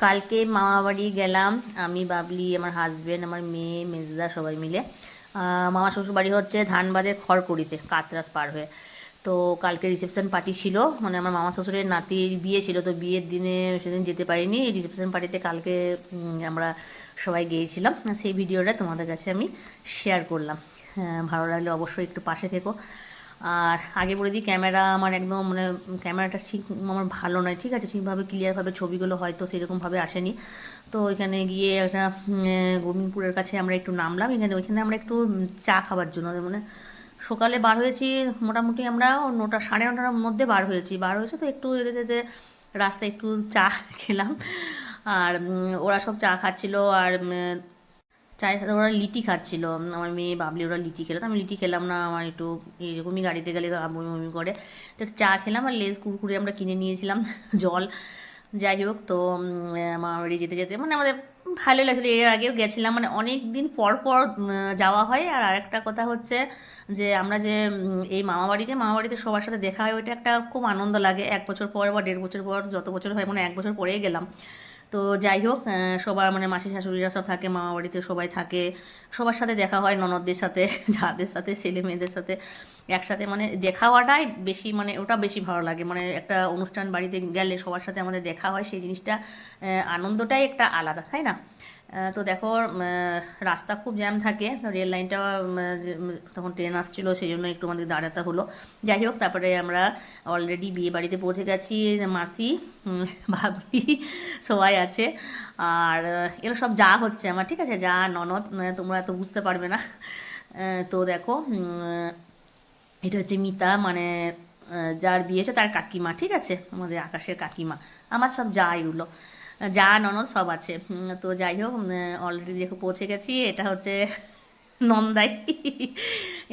কালকে মামা বাড়ি গেলাম আমি, বাবলি, আমার হাজবেন্ড, আমার মেয়ে, মেজদা সবাই মিলে। মামা শ্বশুর বাড়ি হচ্ছে ধানবাদের খড়কুড়িতে, কাতরাস পার হয়ে। তো কালকে রিসেপশন পার্টি ছিল, মানে আমার মামা শ্বশুরের নাতির বিয়ে ছিল, তো বিয়ের দিনে সেদিন যেতে পারিনি। রিসেপশন পার্টিতে কালকে আমরা সবাই গিয়েছিলাম, সেই ভিডিওটা তোমাদের কাছে আমি শেয়ার করলাম। ভালো লাগলে অবশ্যই একটু পাশে থেকো। আর আগে বলে দিই, ক্যামেরা আমার একদম মানে ক্যামেরাটা ঠিক আমার ভালো নয়, ঠিক আছে, ঠিকভাবে ক্লিয়ারভাবে ছবিগুলো হয়তো সেরকমভাবে আসেনি। তো ওইখানে গিয়ে একটা গোবিন্দপুরের কাছে আমরা একটু নামলাম, ওইখানে আমরা একটু চা খাবার জন্য, মানে সকালে বার হয়েছি, মোটামুটি আমরা 9টা, সাড়ে 9টার মধ্যে বার হয়েছে, তো একটু যেতে যেতে রাস্তায় একটু চা খেলাম। আর ওরা সব চা খাচ্ছিল, আর চায়ের সাথে ওরা লিটি খাচ্ছিল। আমার মেয়ে বাবলি ওরা লিটি খেলো, তো আমি লিটি খেলাম না, আমার একটু এইরকমই গাড়িতে গেলে বমি বমি করে। তো একটু চা খেলাম, আর লেজ কুরকুরে আমরা কিনে নিয়েছিলাম, জল। যাই হোক, তো মামার বাড়ি যেতে যেতে মানে আমাদের ভালো লাগছিলো। এর আগেও গেছিলাম, মানে অনেক দিন পর পর যাওয়া হয়। আর আরেকটা কথা হচ্ছে যে আমরা যে এই মামা বাড়িতে সবার সাথে দেখা হয়, ওইটা একটা খুব আনন্দ লাগে। 1 বছর পর বা 1.5 বছর পর, যত বছর হয়, মানে 1 বছর পরেই গেলাম। তো যাই হোক, সবার মানে মাসি শাশুড়িরা সব থাকে, মামা বাড়িতে সবাই থাকে, সবার সাথে দেখা হয়, ননদদের সাথে, যাদের সাথে, ছেলে মেয়েদের সাথে একসাথে মানে দেখা হওয়াটাই বেশি, মানে ওটা বেশি ভালো লাগে। মানে একটা অনুষ্ঠান বাড়িতে গেলে সবার সাথে আমাদের দেখা হয়, সেই জিনিসটা আনন্দটাই একটা আলাদা, তাই না? তো দেখো, রাস্তা খুব জ্যাম থাকে, রেল লাইনটা তখন ট্রেন আসছিলো, সেই জন্য একটু আমাদের দাঁড়াতে হলো। যাই হোক, তারপরে আমরা অলরেডি বিয়ে বাড়িতে পৌঁছে গেছি। মাসি, ভাবি সবাই আছে। আর এগুলো সব যা হচ্ছে আমার, ঠিক আছে, যা ননদ, তোমরা তো বুঝতে পারবে না। তো দেখো, এটা হচ্ছে মিতা, মানে যার বিয়ে হয়েছে তার কাকিমা, ঠিক আছে, আমাদের আকাশের কাকিমা। আমার সব যা এগুলো, যা ননদ সব আছে। তো যাই হোক, অলরেডি দেখো পৌঁছে গেছি। এটা হচ্ছে নন্দাই,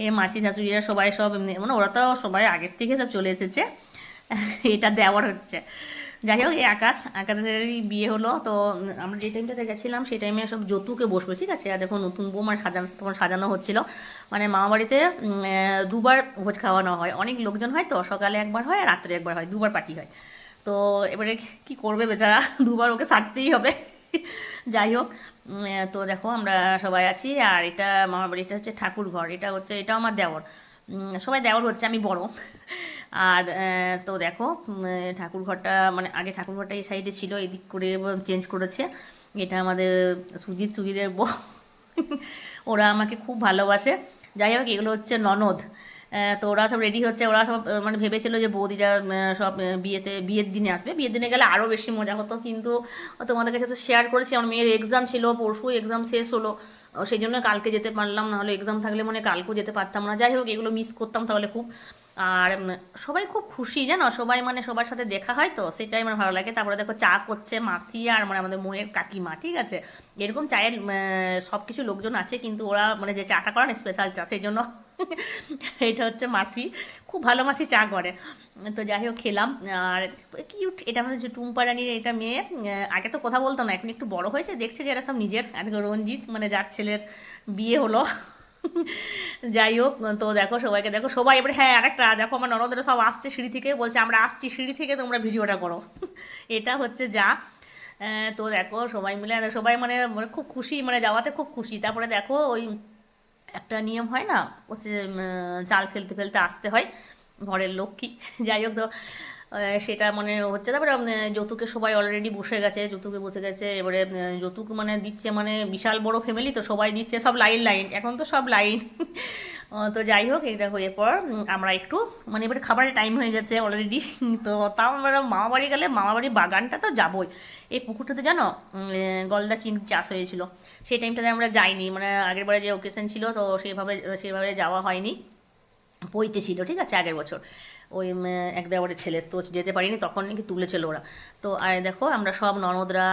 এ মাসি শাশুড়িরা সবাই সব এমনি, মানে ওরা তো সবাই আগের থেকে সব চলে এসেছে। এটা দেওয়ার হচ্ছে। যাই হোক, এই আকাশেরই বিয়ে হলো। তো আমরা যে টাইমটাতে গেছিলাম সেই টাইমে সব যৌতুকে বসবে, ঠিক আছে। আর দেখো নতুন বৌমা সাজানো, তখন সাজানো হচ্ছিল। মানে মামা বাড়িতে দুবার ভোজ খাওয়ানো হয়, অনেক লোকজন হয়, তো সকালে একবার হয় আর রাত্রে একবার হয়, দুবার পার্টি হয়। তো এবারে কি করবে বেচারা, দুবার ওকে সাজতেই হবে। যাই হোক, তো দেখো আমরা সবাই আছি। আর এটা মামার বাড়িটা হচ্ছে ঠাকুর ঘর, এটা হচ্ছে, এটাও আমার দেওর। সবাই দেওর হচ্ছে, আমি বড়। আর তো দেখো, ঠাকুর ঘরটা, মানে আগে ঠাকুর ঘরটা এই সাইডে ছিল, এদিক করে চেঞ্জ করেছে। এটা আমাদের সুজিতের বউ। ওরা আমাকে খুব ভালোবাসে। যাই হোক, এগুলো হচ্ছে ননদ। তো ওরা সব রেডি হচ্ছে, ওরা সব মানে ভেবেছিল যে বৌদিরা সব বিয়ের দিনে আসবে, বিয়ের দিনে গেলে আরও বেশি মজা হতো, কিন্তু তোমাদের কাছে তো শেয়ার করেছি আমার মেয়ের এক্সাম ছিল, পরশু এক্সাম শেষ হলো। সেই জন্য কালকে যেতে পারলাম না, হলে এক্সাম থাকলে মানে কালকেও যেতে পারতাম না। যাই হোক, এগুলো মিস করতাম তাহলে খুব। আর সবাই খুব খুশি, জানো, সবাই মানে সবার সাথে দেখা হয়, তো সেটাই আমার ভালো লাগে। তারপরে দেখো চা করছে মাসি আর মানে আমাদের মোয়ের কাকিমা, ঠিক আছে। এরকম চায়ের সব কিছু লোকজন আছে, কিন্তু ওরা মানে যে চাটা করেন স্পেশাল চা, সেই জন্য এটা হচ্ছে মাসি, খুব ভালো মাসি চা করে। তো যাই হোক, খেলাম। আর কিউট, এটা আমাদের যে টুম্পা রানীর এটা মেয়ে। আগে তো কথা বলতো না, এখন একটু বড় হয়েছে, দেখছে যে এরা সব নিজের। আজকে রঞ্জিত, মানে যার ছেলের বিয়ে হলো। যাই হোক, তো দেখো সবাইকে দেখো, সবাই এবারে, হ্যাঁ আরেকটা দেখো, আমার ননদরা সব আসছে সিঁড়ি থেকে, বলছে আমরা আসছি সিঁড়ি থেকে, তোমরা ভিডিওটা করো। এটা হচ্ছে যা। তো দেখো সবাই মিলে, আর সবাই মানে মানে খুব খুশি, মানে যাওয়াতে খুব খুশি। তারপরে দেখো ওই একটা নিয়ম হয় না, হচ্ছে চাল ফেলতে ফেলতে আসতে হয়, ঘরের লক্ষ্মী। যাই হোক, তো সেটা মানে হচ্ছে। তারপরে যৌতুকে সবাই অলরেডি বসে গেছে, যৌতুকে বসে গেছে। এবারে যৌতুক মানে দিচ্ছে, মানে বিশাল বড় ফ্যামিলি, তো সবাই দিচ্ছে, সব লাইন লাইন, এখন তো সব লাইন। তো যাই হোক, এটা হয়ে পর আমরা একটু মানে এবারে খাবারের টাইম হয়ে গেছে অলরেডি। তো তাও আমরা মামা বাড়ি গেলে মামা বাড়ির বাগানটা তো যাবোই। এই পুকুরটাতে জানো গলদা চিংড়ি চাষ হয়েছিল, সেই টাইমটাতে আমরা যাইনি, মানে আগের বারে যে ওকেশন ছিল, তো সেভাবে যাওয়া হয়নি। পইতে ছিল, ঠিক আছে, আগের বছর ওই এক দেওয়ারের ছেলে, তো যেতে পারিনি, তখন নাকি তুলেছিল ওরা। তো আর দেখো আমরা সব ননদরা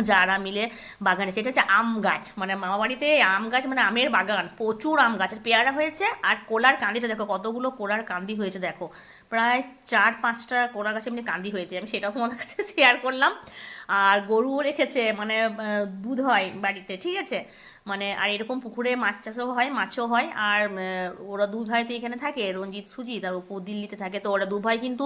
যারা মিলে বাগানে, সেটা হচ্ছে আম গাছ, মানে মামা বাড়িতে আম গাছ, মানে আমের বাগান, প্রচুর আম গাছ, আর পেয়ারা হয়েছে, আর কোলার কান্দিটা দেখো, কতগুলো কোলার কান্দি হয়েছে দেখো, প্রায় 4-5টা কোরা গাছে এমনি কান্দি হয়েছে, আমি সেটাও তোমাদের কাছে শেয়ার করলাম। আর গরুও রেখেছে, মানে দুধ হয় বাড়িতে, ঠিক আছে। মানে আর এরকম পুকুরে মাছ চাষও হয়, মাছও হয়। আর ওরা দু ভাই তো এখানে থাকে, রঞ্জিত সুজিত, আর ওপর দিল্লিতে থাকে। তো ওরা দু ভাই কিন্তু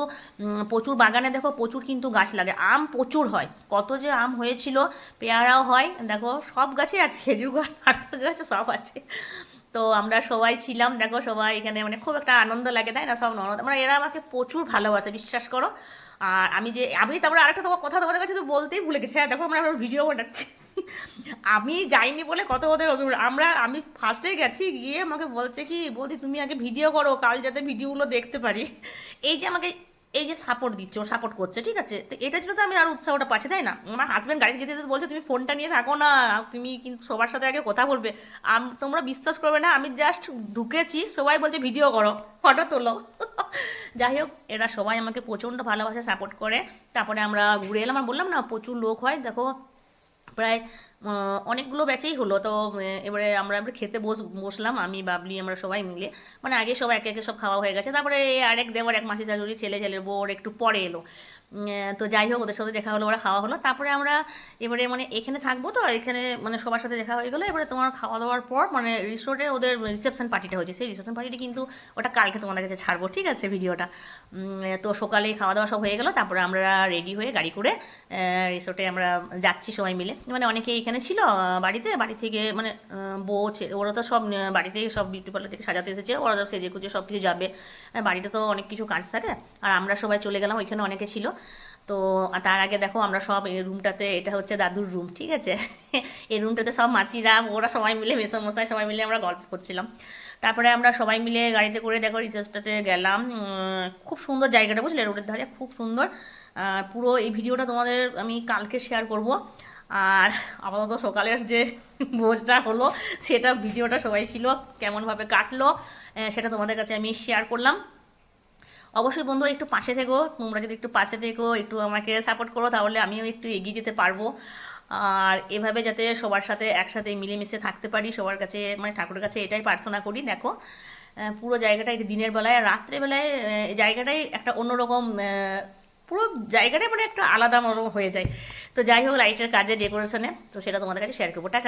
প্রচুর বাগানে দেখো প্রচুর কিন্তু গাছ লাগে, আম প্রচুর হয়, কত যে আম হয়েছিল। পেয়ারাও হয় দেখো, সব গাছে আছে, খেজুর গাছ, নারকেল গাছ সব আছে। তো আমরা সবাই ছিলাম দেখো, সবাই এখানে মানে খুব একটা আনন্দ লাগে, তাই না? সব ননদ, মানে এরা আমাকে প্রচুর ভালোবাসে, বিশ্বাস করো। আর আমি তারপরে আরেকটা তোমার কথা তোমাদের কাছে তো বলতেই ভুলে গেছি। হ্যাঁ দেখো, আমরা ভিডিও বানাচ্ছি। আমি যাইনি বলে কত ওদের অভিমান। আমি ফার্স্টে গেছি, গিয়ে আমাকে বলছে কি, বলছি তুমি আগে ভিডিও করো, কাল যাতে ভিডিওগুলো দেখতে পারি। এই যে আমাকে এই যে সাপোর্ট দিচ্ছে, ও সাপোর্ট করছে, ঠিক আছে। তো এটার জন্য তো আমি আরো উৎসাহটা পাচ্ছি, তাই না? আমার হাজবেন্ড গাড়িতে যেতে যেতে বলছে তুমি ফোনটা নিয়ে থাকো না, তুমি কিন্তু সবার সাথে আগে কথা বলবে। তোমরা বিশ্বাস করবে না, আমি জাস্ট ঢুকেছি, সবাই বলছে ভিডিও করো, ফটো তোলো। যাই হোক, এরা সবাই আমাকে প্রচণ্ড ভালোবাসে, সাপোর্ট করে। তারপরে আমরা ঘুরে এলাম, আর বললাম না প্রচুর লোক হয় দেখো, প্রায় অনেকগুলো ব্যাচেই হলো। তো এবারে আমরা খেতে বসলাম, আমি বাবলি আমরা সবাই মিলে। মানে আগে সবাই একে একে সব খাওয়া হয়ে গেছে, তারপরে আরেক দেওয়ার এক মাসি শাশুড়ি ছেলে ছেলের বউ ওর একটু পরে এলো। তো যাই হোক, ওদের সাথে দেখা হলো, ওরা খাওয়া হলো। তারপরে আমরা এবারে মানে এখানে থাকবো, তো আর এখানে মানে সবার সাথে দেখা হয়ে গেলো। এবারে তোমার খাওয়া দাওয়ার পর মানে রিসোর্টে ওদের রিসেপশন পার্টিটা হয়েছে, সেই রিসেপশন পার্টিটা কিন্তু ওটা কালকে তোমাদের কাছে ছাড়বো, ঠিক আছে, ভিডিওটা। তো সকালে খাওয়া দাওয়া সব হয়ে গেলো, তারপরে আমরা রেডি হয়ে গাড়ি করে রিসোর্টে আমরা যাচ্ছি সবাই মিলে। মানে অনেকে এখানে ছিল বাড়ি থেকে, মানে বউ ওরা তো সব বাড়িতেই সব বিউটি পার্লার থেকে সাজাতে এসেছে, ওরা সব সেজে গুজে সব কিছু যাবে। বাড়িতে তো অনেক কিছু কাজ থাকে। আর আমরা সবাই চলে গেলাম, ওইখানে অনেকে ছিল। তো তার আগে দেখো, আমরা সব এই রুমটাতে, এটা হচ্ছে দাদুর রুম, ঠিক আছে। এই রুমটাতে সব মাসিরা ওরা সবাই মিলে, মেসোমশাই সবাই মিলে আমরা গল্প করছিলাম। তারপরে আমরা সবাই মিলে গাড়িতে করে দেখো রিসোর্টটাতে গেলাম। খুব সুন্দর জায়গাটা, বুঝলে, রোডের ধারে, খুব সুন্দর। পুরো এই ভিডিওটা তোমাদের আমি কালকে শেয়ার করব। আর আপাতত সকালের যে ভোজটা হলো, সেটা ভিডিওটা সবাই ছিল, কেমনভাবে কাটলো সেটা তোমাদের কাছে আমি শেয়ার করলাম। অবশ্যই বন্ধুরা একটু পাশে থেকো, তোমরা যদি একটু পাশে থেকো, একটু আমাকে সাপোর্ট করো, তাহলে আমিও একটু এগিয়ে যেতে পারবো। আর এভাবে যাতে সবার সাথে একসাথে মিলেমিশে থাকতে পারি, সবার কাছে মানে ঠাকুরের কাছে এটাই প্রার্থনা করি। দেখো পুরো জায়গাটা দিনের বেলায় আর রাত্রেবেলায় এই জায়গাটাই একটা অন্যরকম, পুরো জায়গাটাই মানে একটা আলাদা মতো হয়ে যায়। তো যাই হোক, লাইটের কাজে, ডেকোরেশনে, তো সেটা তোমাদের কাছে শেয়ার করবো। টাটা।